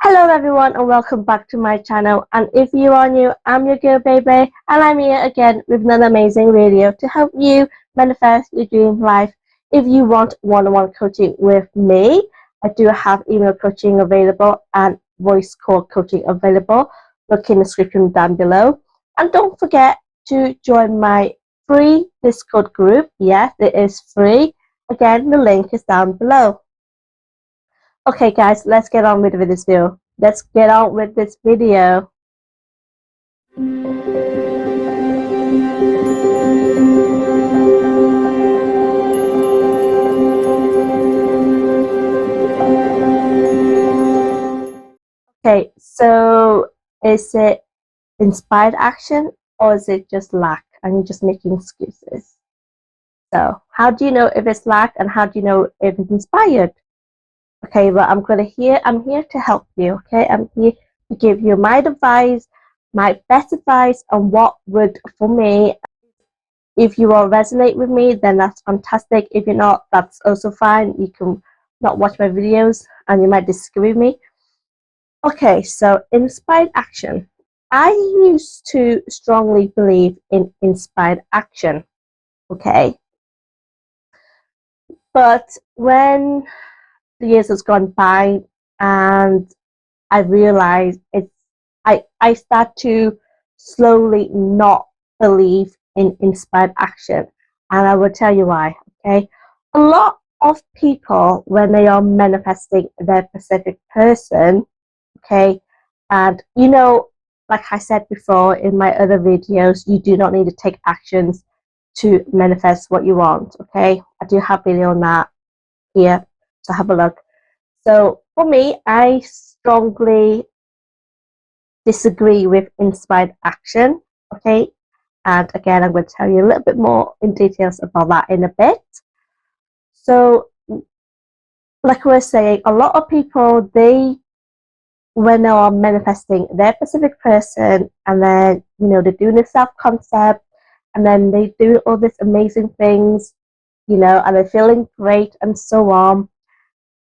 Hello everyone and welcome back to my channel, and if you are new, I'm your girl baby, and I'm here again with another amazing video to help you manifest your dream life. If you want one-on-one coaching with me, I do have email coaching available and voice call coaching available. Look in the description down below, and don't forget to join my free Discord group. Yes, it is free. Again, the link is down below. Okay guys, let's get on with this video. Let's get on with this video. Okay, so is it inspired action or is it just lack and you're just making excuses? So how do you know if it's lack and how do you know if it's inspired? Okay, well, I'm here to help you. Okay, I'm here to give you my advice, my best advice on what worked for me. If you all resonate with me, then that's fantastic. If you're not, that's also fine. You can not watch my videos and you might disagree with me. Okay, so inspired action. I used to strongly believe in inspired action. Okay, but when the years has gone by and I realized I start to slowly not believe in inspired action, and I will tell you why. Okay, a lot of people, when they are manifesting their specific person, okay, and like I said before in my other videos, you do not need to take actions to manifest what you want. Okay, I do have a video on that here, so have a look. So for me, I strongly disagree with inspired action. Okay, and again, I'm going to tell you a little bit more in details about that in a bit. So like we were saying, a lot of people, when they are manifesting their specific person, and then they're doing the self-concept, and then they do all these amazing things, and they're feeling great and so on,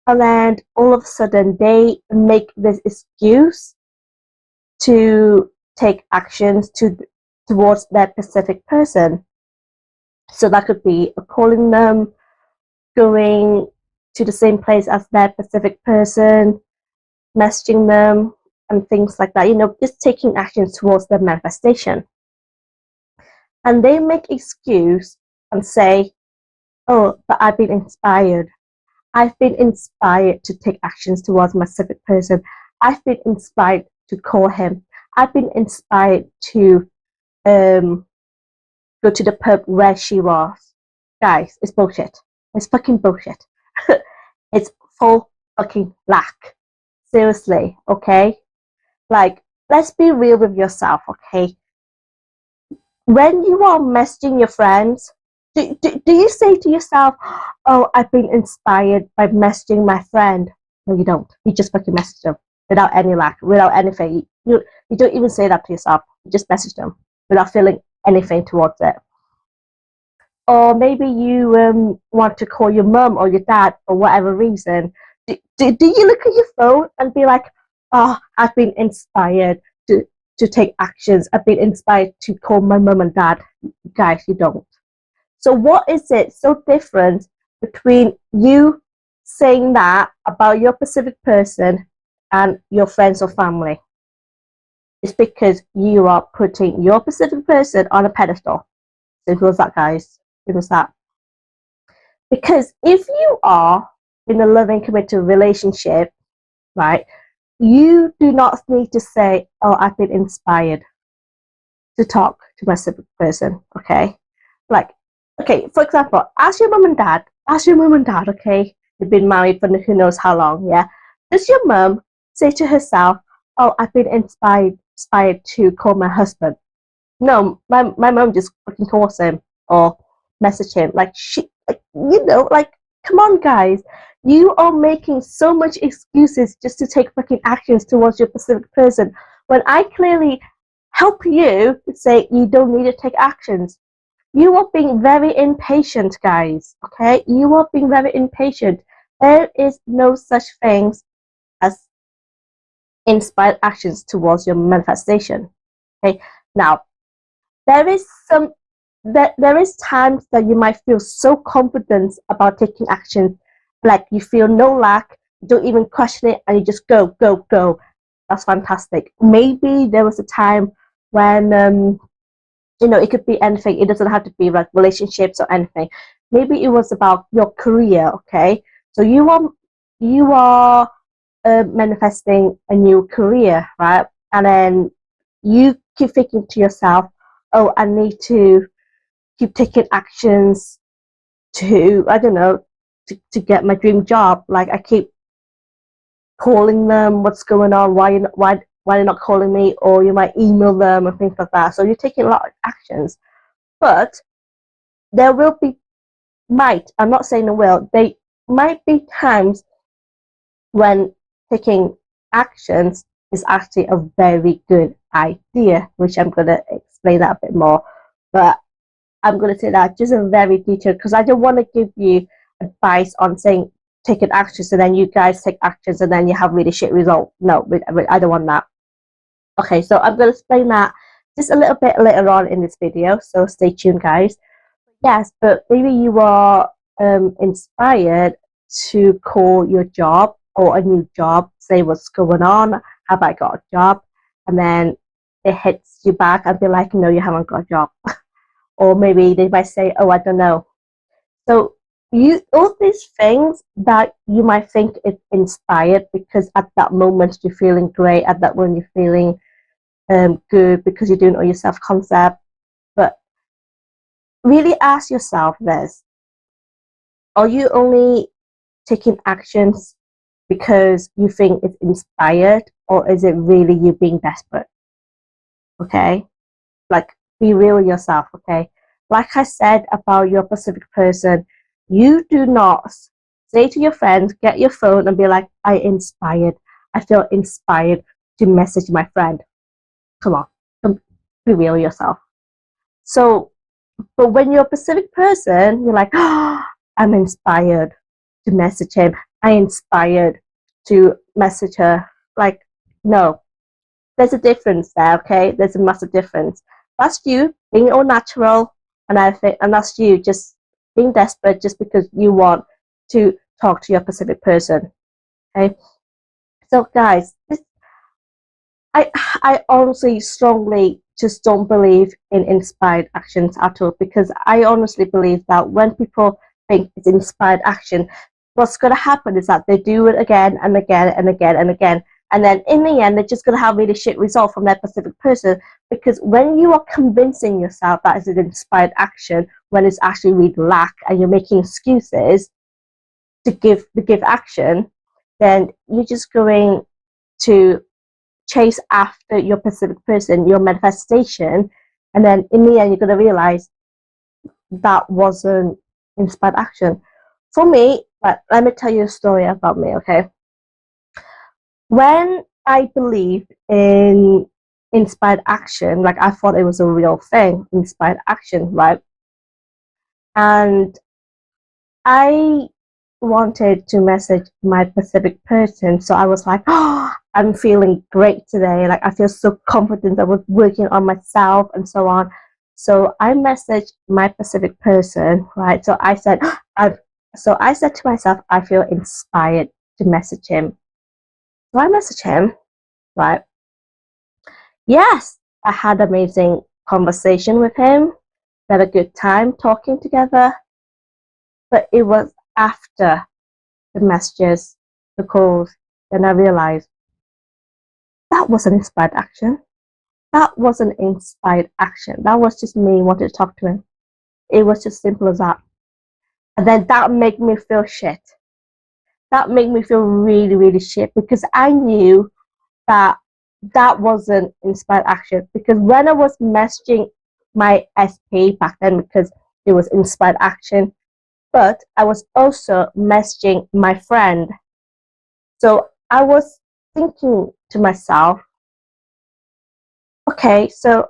and then all of a sudden they make this excuse to take actions towards that specific person. So that could be calling them, going to the same place as that specific person, messaging them, and things like that. Just taking actions towards the manifestation. And they make excuse and say, "Oh, but I've been inspired. I've been inspired to take actions towards my specific person. I've been inspired to call him. I've been inspired to go to the pub where she was." Guys, it's bullshit. It's fucking bullshit. It's full fucking lack. Seriously, okay? Like, let's be real with yourself, okay? When you are messaging your friends, do you say to yourself, "Oh, I've been inspired by messaging my friend"? No, you don't. You just fucking message them without any lack, without anything. You don't even say that to yourself. You just message them without feeling anything towards it. Or maybe you want to call your mum or your dad for whatever reason. Do you look at your phone and be like, "Oh, I've been inspired to take actions. I've been inspired to call my mum and dad"? Guys, you don't. So what is it so different between you saying that about your specific person and your friends or family? It's because you are putting your specific person on a pedestal. Simple as that, guys. Simple as that. Because if you are in a loving, committed relationship, right, you do not need to say, "Oh, I've been inspired to talk to my specific person." Okay, like, okay, for example, ask your mum and dad. Okay, they've been married for who knows how long. Yeah, does your mum say to herself, "Oh, I've been inspired to call my husband"? No, my mom just fucking calls him or message him. Like, like, come on, guys. You are making so much excuses just to take fucking actions towards your specific person, when I clearly help you to say you don't need to take actions. You are being very impatient, guys. Okay, you are being very impatient. There is no such things as inspired actions towards your manifestation. Okay, now there is times that you might feel so confident about taking action, like you feel no lack, you don't even question it, and you just go, go, go. That's fantastic. Maybe there was a time when it could be anything. It doesn't have to be like relationships or anything. Maybe it was about your career. Okay, so you are manifesting a new career, right? And then you keep thinking to yourself, oh, I need to keep taking actions to, I don't know, to get my dream job. Like I keep calling them, what's going on, why they're not calling me, or you might email them and things like that. So you're taking a lot of actions. But there will be, I'm not saying there will, they might be times when taking actions is actually a very good idea, which I'm going to explain that a bit more. But I'm going to say that just a very detailed, because I don't want to give you advice on saying taking actions and then you guys take actions and then you have really shit result. No, I don't want that. Okay, so I'm going to explain that just a little bit later on in this video, so stay tuned, guys. Yes, but maybe you are inspired to call your job or a new job, say what's going on, have I got a job? And then it hits you back and be like, no, you haven't got a job. Or maybe they might say, oh, I don't know. So all these things that you might think is inspired because at that moment you're feeling great, at that moment you're feeling good because you're doing all your self-concept. But really ask yourself this: are you only taking actions because you think it's inspired, or is it really you being desperate? Okay, like be real with yourself. Okay, like I said about your Pacific person, you do not say to your friend, get your phone and be like, I feel inspired to message my friend. Come on, be real with yourself. So, but when you're a Pacific person, you're like, oh, I'm inspired to message him. I inspired to message her. Like, no, there's a difference there, okay? There's a massive difference. That's you being all natural, and that's you just being desperate just because you want to talk to your Pacific person. Okay. So guys, I honestly strongly just don't believe in inspired actions at all, because I honestly believe that when people think it's inspired action, what's going to happen is that they do it again and again and again and again, and then in the end they're just going to have really shit result from that specific person. Because when you are convincing yourself that it's an inspired action when it's actually really lack, and you're making excuses to give action, then you're just going to chase after your Pacific person, your manifestation, and then in the end you're going to realize that wasn't inspired action. For me, let me tell you a story about me, okay? When I believed in inspired action, like I thought it was a real thing, inspired action, right? And I wanted to message my Pacific person, so I was like, oh, I'm feeling great today, like I feel so confident, I was working on myself and so on. So I messaged my Pacific person, right? So I said to myself, I feel inspired to message him. So I messaged him, right? Yes, I had an amazing conversation with him. We had a good time talking together. But it was after the messages, the calls, then I realized that wasn't inspired action. That wasn't inspired action. That was just me wanting to talk to him. It was just simple as that. And then that made me feel shit. That made me feel really, really shit, because I knew that that wasn't inspired action. Because when I was messaging my SP back then, because it was inspired action, but I was also messaging my friend. So I was thinking to myself, okay, so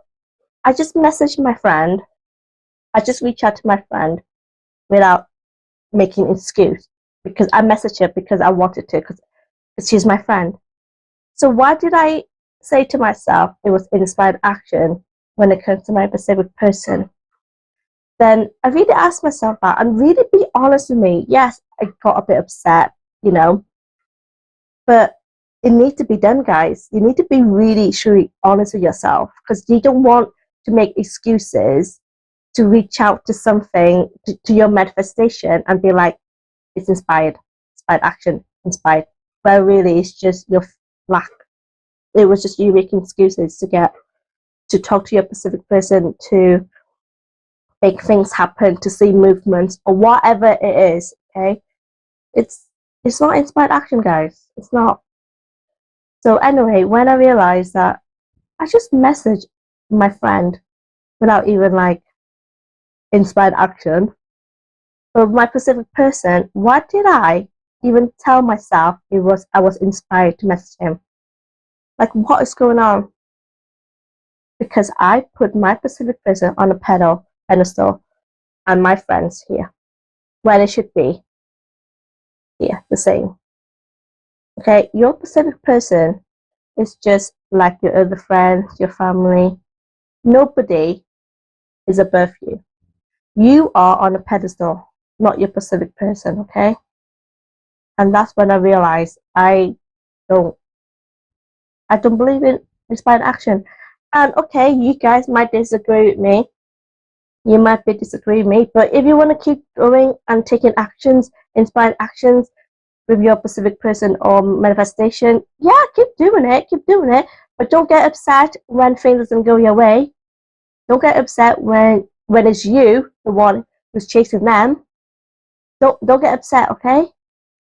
I just messaged my friend. I just reached out to my friend without making an excuse, because I messaged her because I wanted to, because she's my friend. So why did I say to myself it was inspired action when it comes to my specific person? Then I really asked myself that and really be honest with me. Yes, I got a bit upset, you know, but it needs to be done, guys. You need to be really, truly honest with yourself because you don't want to make excuses to reach out to something, to your manifestation and be like, it's inspired action, inspired. But really, it's just your lack. It was just you making excuses to talk to your specific person, to make things happen, to see movements or whatever it is. Okay, it's not inspired action, guys. It's not. So anyway, when I realized that, I just messaged my friend without even like inspired action. But my specific person, why did I even tell myself I was inspired to message him? Like what is going on? Because I put my specific person on a pedestal and my friends here. When it should be here, the same. Okay, your specific person is just like your other friends, your family. Nobody is above you. You are on a pedestal, not your specific person, okay? And that's when I realized don't I don't believe in inspired action. And okay, you guys might disagree with me. You might be disagreeing with me, but if you want to keep going and taking actions, inspired actions with your specific person or manifestation, yeah, keep doing it. But don't get upset when things doesn't go your way. Don't get upset when it's you, the one who's chasing them. Don't get upset, okay?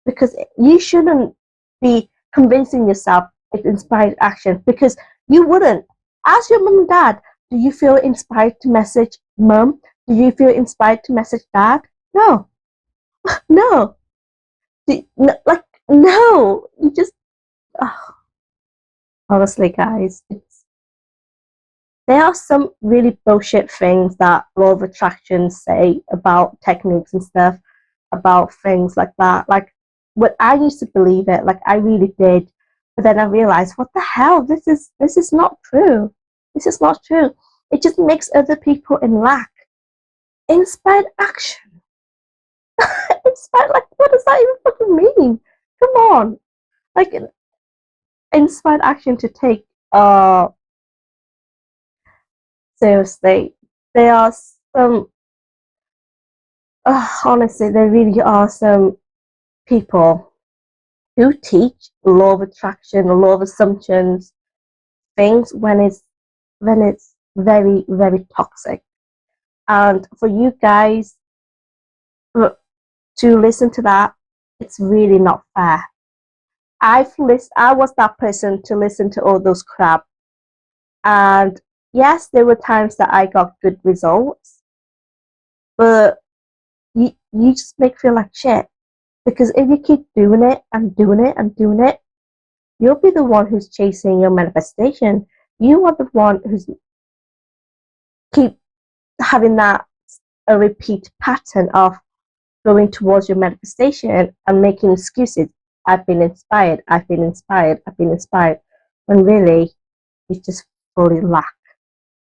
Because you shouldn't be convincing yourself it's inspired action because you wouldn't. Ask your mum and dad, do you feel inspired to message mum? Do you feel inspired to message dad? No, no. No. You just, oh, honestly, guys, there are some really bullshit things that law of attraction say about techniques and stuff, about things like that. Like, what I used to believe it, like I really did, but then I realized, what the hell? This is not true. This is not true. It just makes other people in lack. Inspired action. Inspired, like, what does that even fucking mean? Come on, like, inspired action to take. Seriously, there are some. Honestly, there really are some people who teach law of attraction, law of assumptions, things when it's very, very toxic. And for you guys to listen to that, it's really not fair. I was that person to listen to all those crap. And yes, there were times that I got good results, but you just make feel like shit. Because if you keep doing it and doing it and doing it, you'll be the one who's chasing your manifestation. You are the one who's keep having that a repeat pattern of going towards your manifestation and making excuses. I've been inspired, I've been inspired, I've been inspired. When really you just fully lack.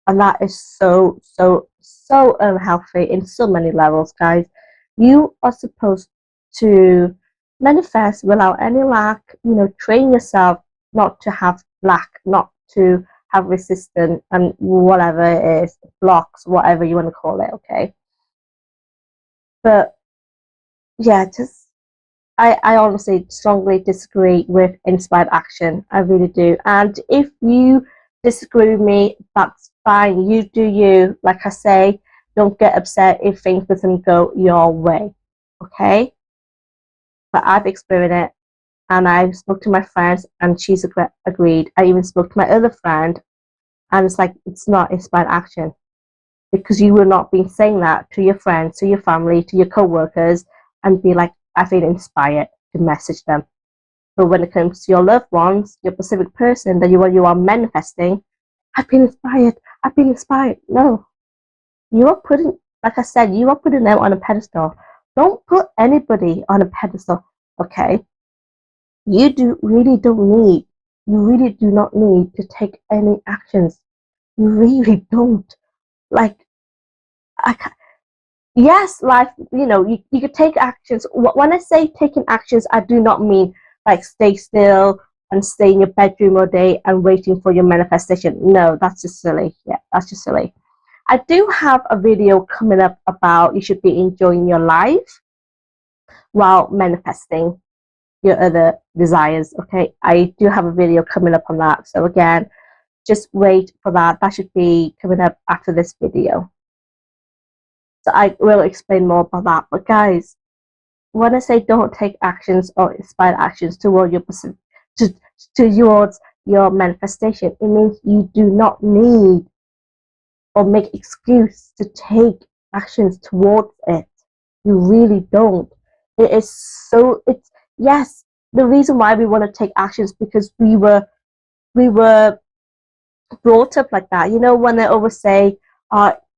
And that is so unhealthy in so many levels, guys. You are supposed to manifest without any lack, train yourself not to have lack, not to have resistance and whatever it is, blocks, whatever you want to call it, okay? But yeah, I honestly strongly disagree with inspired action. I really do. And if you disagree with me, that's fine. You do you. Like I say, don't get upset if things doesn't go your way. Okay? But I've experienced it and I spoke to my friends and she's agreed. I even spoke to my other friend and it's like it's not inspired action. Because you will not be saying that to your friends, to your family, to your co-workers and be like, I feel inspired to message them. But when it comes to your loved ones, your specific person that you are manifesting, I've been inspired. I've been inspired. No, you are putting, like I said, you are putting them on a pedestal. Don't put anybody on a pedestal. Okay, you really don't need you really do not need to take any actions. You really don't. Like, I can't, yes, life, you could take actions. When I say taking actions, I do not mean like stay still and stay in your bedroom all day and waiting for your manifestation. No, that's just silly. Yeah, that's just silly. I do have a video coming up about you should be enjoying your life while manifesting your other desires. Okay, I do have a video coming up on that. So again, just wait for that. That should be coming up after this video. So I will explain more about that. But guys, when I say don't take actions or inspired actions toward your towards your manifestation, it means you do not need or make excuse to take actions towards it. You really don't. It is so. It's yes. The reason why we want to take actions because we were brought up like that. You know, when they always say,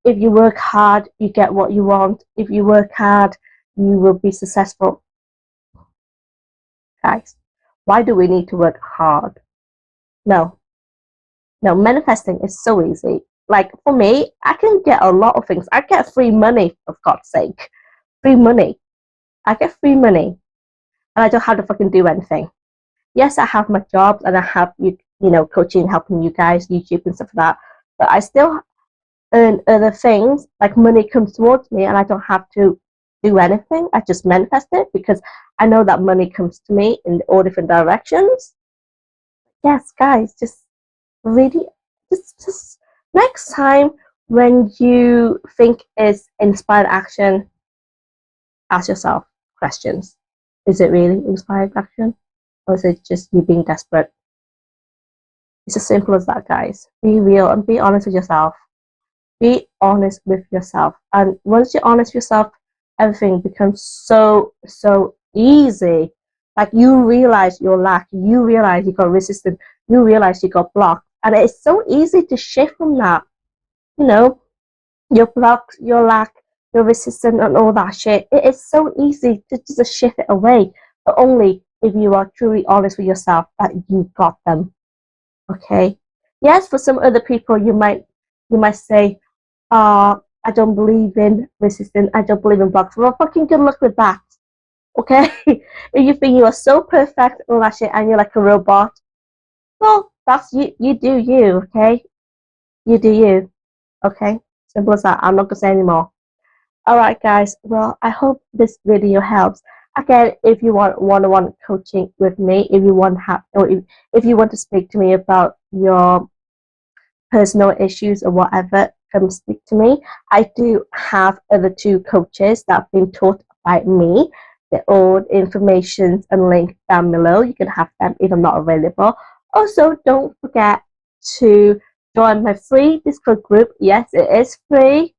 if you work hard, you get what you want. If you work hard, you will be successful. Guys, why do we need to work hard? No, no, manifesting is so easy. Like for me, I can get a lot of things. I get free money, for God's sake. Free money. I get free money and I don't have to fucking do anything. Yes, I have my jobs and I have coaching, helping you guys, YouTube and stuff like that. But I still earn other things, like money comes towards me and I don't have to do anything. I just manifest it because I know that money comes to me in all different directions. Yes, guys, just really just next time when you think is inspired action, ask yourself questions. Is it really inspired action? Or is it just you being desperate? It's as simple as that, guys. Be real and be honest with yourself. Be honest with yourself. And once you're honest with yourself, everything becomes so easy. Like you realize your lack, you realize you got resistant, you realize you got blocked. And it's so easy to shift from that. You know, your blocks, your lack, your resistance and all that shit. It is so easy to just shift it away. But only if you are truly honest with yourself that you got them. Okay. Yes, for some other people you might say, I don't believe in resistance, I don't believe in blocks. Well, fucking good luck with that. Okay? If you think you are so perfect and all that shit and you're like a robot, well, that's you do you, okay? You do you. Okay? Simple as that. I'm not gonna say anymore. Alright guys, well I hope this video helps. Again, if you want one-on-one coaching with me, if you want if you want to speak to me about your personal issues or whatever, come speak to me. I do have other two coaches that have been taught by me. They're all information and link down below. You can have them if I'm not available. Also, don't forget to join my free Discord group. Yes, it is free.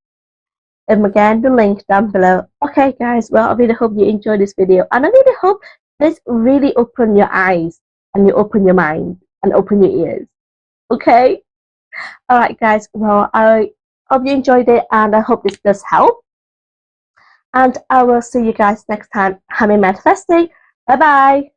And again, the link down below. Okay, guys, well, I really hope you enjoyed this video. And I really hope this really open your eyes and you open your mind and open your ears. Okay? Alright guys, well I hope you enjoyed it and I hope this does help. And I will see you guys next time. Happy manifesting. Bye bye.